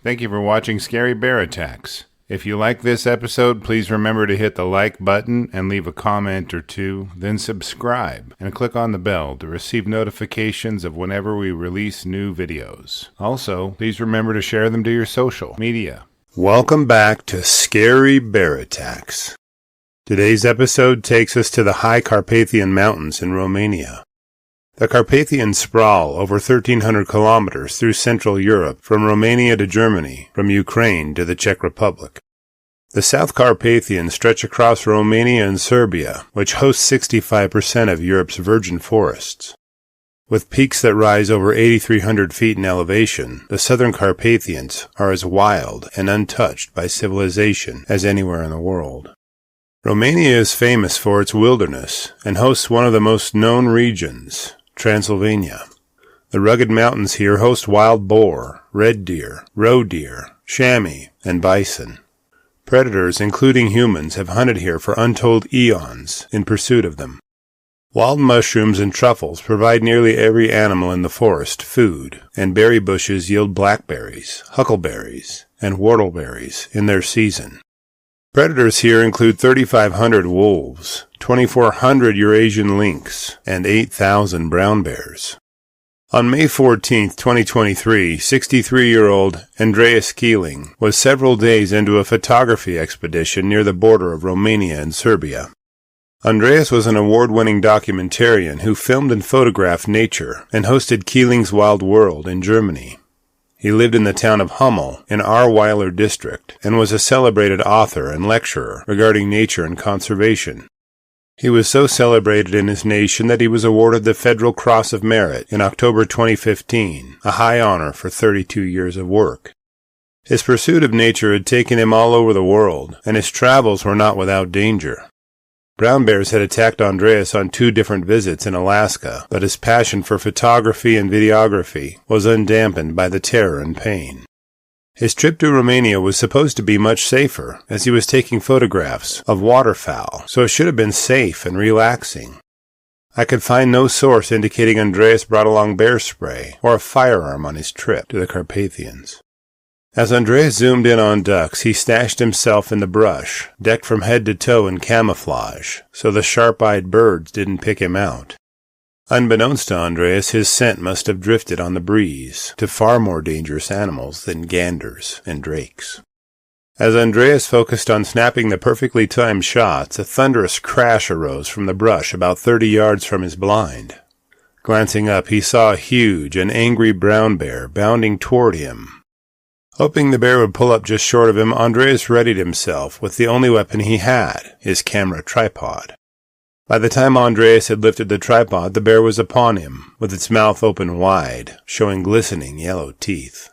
Thank you for watching Scary Bear Attacks. If you like this episode, please remember to hit the like button and leave a comment or two, then subscribe and click on the bell to receive notifications of whenever we release new videos. Also, please remember to share them to your social media. Welcome back to Scary Bear Attacks. Today's episode takes us to the high Carpathian Mountains in Romania. The Carpathians sprawl over 1,300 kilometers through Central Europe, from Romania to Germany, from Ukraine to the Czech Republic. The South Carpathians stretch across Romania and Serbia, which hosts 65% of Europe's virgin forests. With peaks that rise over 8,300 feet in elevation, the Southern Carpathians are as wild and untouched by civilization as anywhere in the world. Romania is famous for its wilderness and hosts one of the most known regions, Transylvania. The rugged mountains here host wild boar, red deer, roe deer, chamois, and bison. Predators, including humans, have hunted here for untold eons in pursuit of them. Wild mushrooms and truffles provide nearly every animal in the forest food, and berry bushes yield blackberries, huckleberries, and whortleberries in their season. Predators here include 3,500 wolves, 2,400 Eurasian lynx, and 8,000 brown bears. On May 14, 2023, 63-year-old Andreas Kieling was several days into a photography expedition near the border of Romania and Serbia. Andreas was an award-winning documentarian who filmed and photographed nature and hosted Kielings Wild World in Germany. He lived in the town of Hummel in Ahrweiler district and was a celebrated author and lecturer regarding nature and conservation. He was so celebrated in his nation that he was awarded the Federal Cross of Merit in October 2015, a high honor for 32 years of work. His pursuit of nature had taken him all over the world, and his travels were not without danger. Brown bears had attacked Andreas on 2 different visits in Alaska, but his passion for photography and videography was undampened by the terror and pain. His trip to Romania was supposed to be much safer, as he was taking photographs of waterfowl, so it should have been safe and relaxing. I could find no source indicating Andreas brought along bear spray or a firearm on his trip to the Carpathians. As Andreas zoomed in on ducks, he stashed himself in the brush, decked from head to toe in camouflage, so the sharp-eyed birds didn't pick him out. Unbeknownst to Andreas, his scent must have drifted on the breeze to far more dangerous animals than ganders and drakes. As Andreas focused on snapping the perfectly timed shots, a thunderous crash arose from the brush about 30 yards from his blind. Glancing up, he saw a huge and angry brown bear bounding toward him. Hoping the bear would pull up just short of him, Andreas readied himself with the only weapon he had, his camera tripod. By the time Andreas had lifted the tripod, the bear was upon him, with its mouth open wide, showing glistening yellow teeth.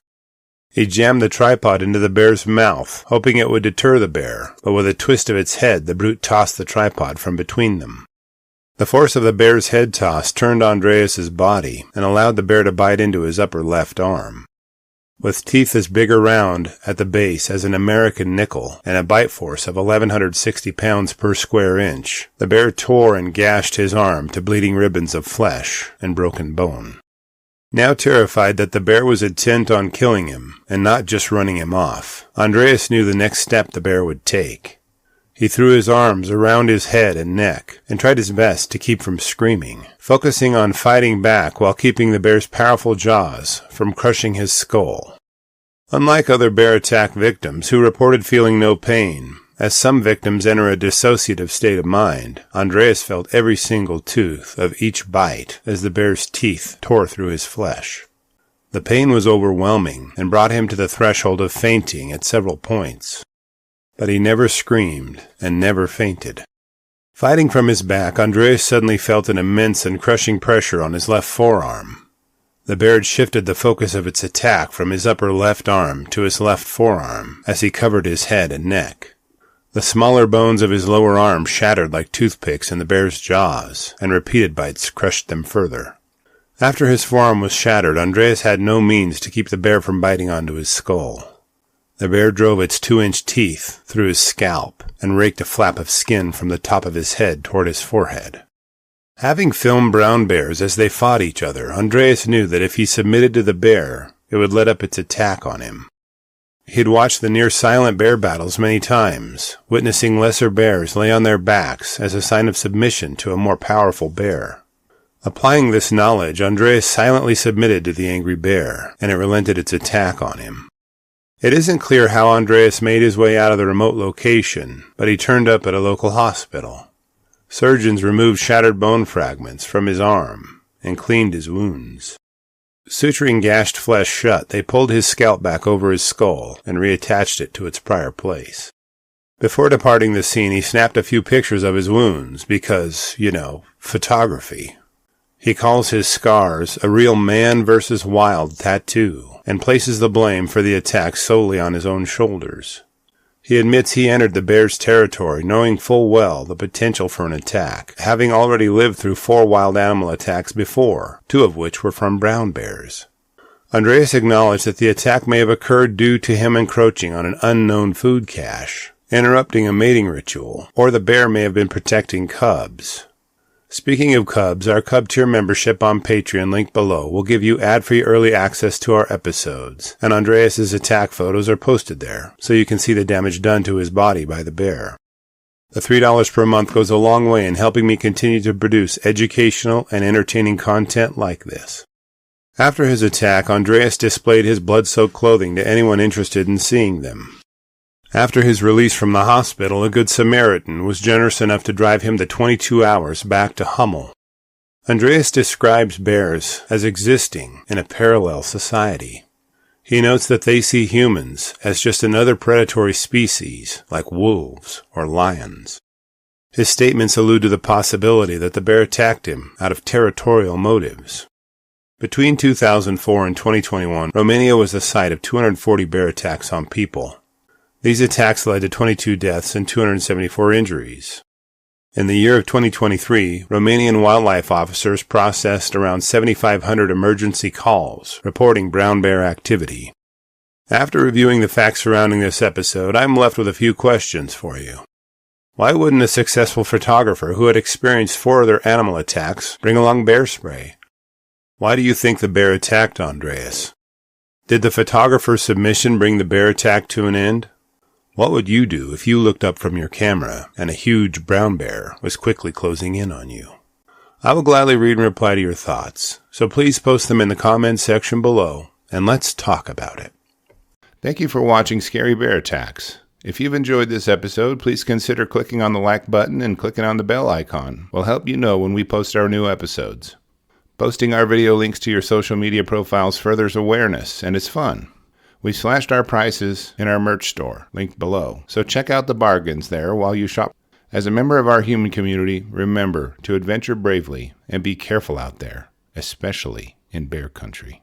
He jammed the tripod into the bear's mouth, hoping it would deter the bear, but with a twist of its head, the brute tossed the tripod from between them. The force of the bear's head toss turned Andreas's body and allowed the bear to bite into his upper left arm. With teeth as big around at the base as an American nickel and a bite force of 1,160 pounds per square inch, the bear tore and gashed his arm to bleeding ribbons of flesh and broken bone. Now terrified that the bear was intent on killing him and not just running him off, Andreas knew the next step the bear would take. He threw his arms around his head and neck and tried his best to keep from screaming, focusing on fighting back while keeping the bear's powerful jaws from crushing his skull. Unlike other bear attack victims who reported feeling no pain, as some victims enter a dissociative state of mind, Andreas felt every single tooth of each bite as the bear's teeth tore through his flesh. The pain was overwhelming and brought him to the threshold of fainting at several points. But he never screamed and never fainted. Fighting from his back, Andreas suddenly felt an immense and crushing pressure on his left forearm. The bear had shifted the focus of its attack from his upper left arm to his left forearm as he covered his head and neck. The smaller bones of his lower arm shattered like toothpicks in the bear's jaws, and repeated bites crushed them further. After his forearm was shattered, Andreas had no means to keep the bear from biting onto his skull. The bear drove its 2-inch teeth through his scalp and raked a flap of skin from the top of his head toward his forehead. Having filmed brown bears as they fought each other, Andreas knew that if he submitted to the bear, it would let up its attack on him. He'd watched the near-silent bear battles many times, witnessing lesser bears lay on their backs as a sign of submission to a more powerful bear. Applying this knowledge, Andreas silently submitted to the angry bear, and it relented its attack on him. It isn't clear how Andreas made his way out of the remote location, but he turned up at a local hospital. Surgeons removed shattered bone fragments from his arm and cleaned his wounds. Suturing gashed flesh shut, they pulled his scalp back over his skull and reattached it to its prior place. Before departing the scene, he snapped a few pictures of his wounds because, photography. He calls his scars a real man versus wild tattoo and places the blame for the attack solely on his own shoulders. He admits he entered the bear's territory knowing full well the potential for an attack, having already lived through 4 wild animal attacks before, 2 of which were from brown bears. Andreas acknowledged that the attack may have occurred due to him encroaching on an unknown food cache, interrupting a mating ritual, or the bear may have been protecting cubs. Speaking of cubs, our Cub Tier membership on Patreon, linked below, will give you ad-free early access to our episodes, and Andreas's attack photos are posted there, so you can see the damage done to his body by the bear. The $3 per month goes a long way in helping me continue to produce educational and entertaining content like this. After his attack, Andreas displayed his blood-soaked clothing to anyone interested in seeing them. After his release from the hospital, a Good Samaritan was generous enough to drive him the 22 hours back to Hummel. Andreas describes bears as existing in a parallel society. He notes that they see humans as just another predatory species, like wolves or lions. His statements allude to the possibility that the bear attacked him out of territorial motives. Between 2004 and 2021, Romania was the site of 240 bear attacks on people. These attacks led to 22 deaths and 274 injuries. In the year of 2023, Romanian wildlife officers processed around 7,500 emergency calls reporting brown bear activity. After reviewing the facts surrounding this episode, I'm left with a few questions for you. Why wouldn't a successful photographer who had experienced 4 other animal attacks bring along bear spray? Why do you think the bear attacked Andreas? Did the photographer's submission bring the bear attack to an end? What would you do if you looked up from your camera and a huge brown bear was quickly closing in on you? I will gladly read and reply to your thoughts, so please post them in the comments section below, and let's talk about it. Thank you for watching Scary Bear Attacks. If you've enjoyed this episode, please consider clicking on the like button and clicking on the bell icon. We'll help you know when we post our new episodes. Posting our video links to your social media profiles furthers awareness, and it's fun. We slashed our prices in our merch store, linked below, so check out the bargains there while you shop. As a member of our human community, remember to adventure bravely and be careful out there, especially in bear country.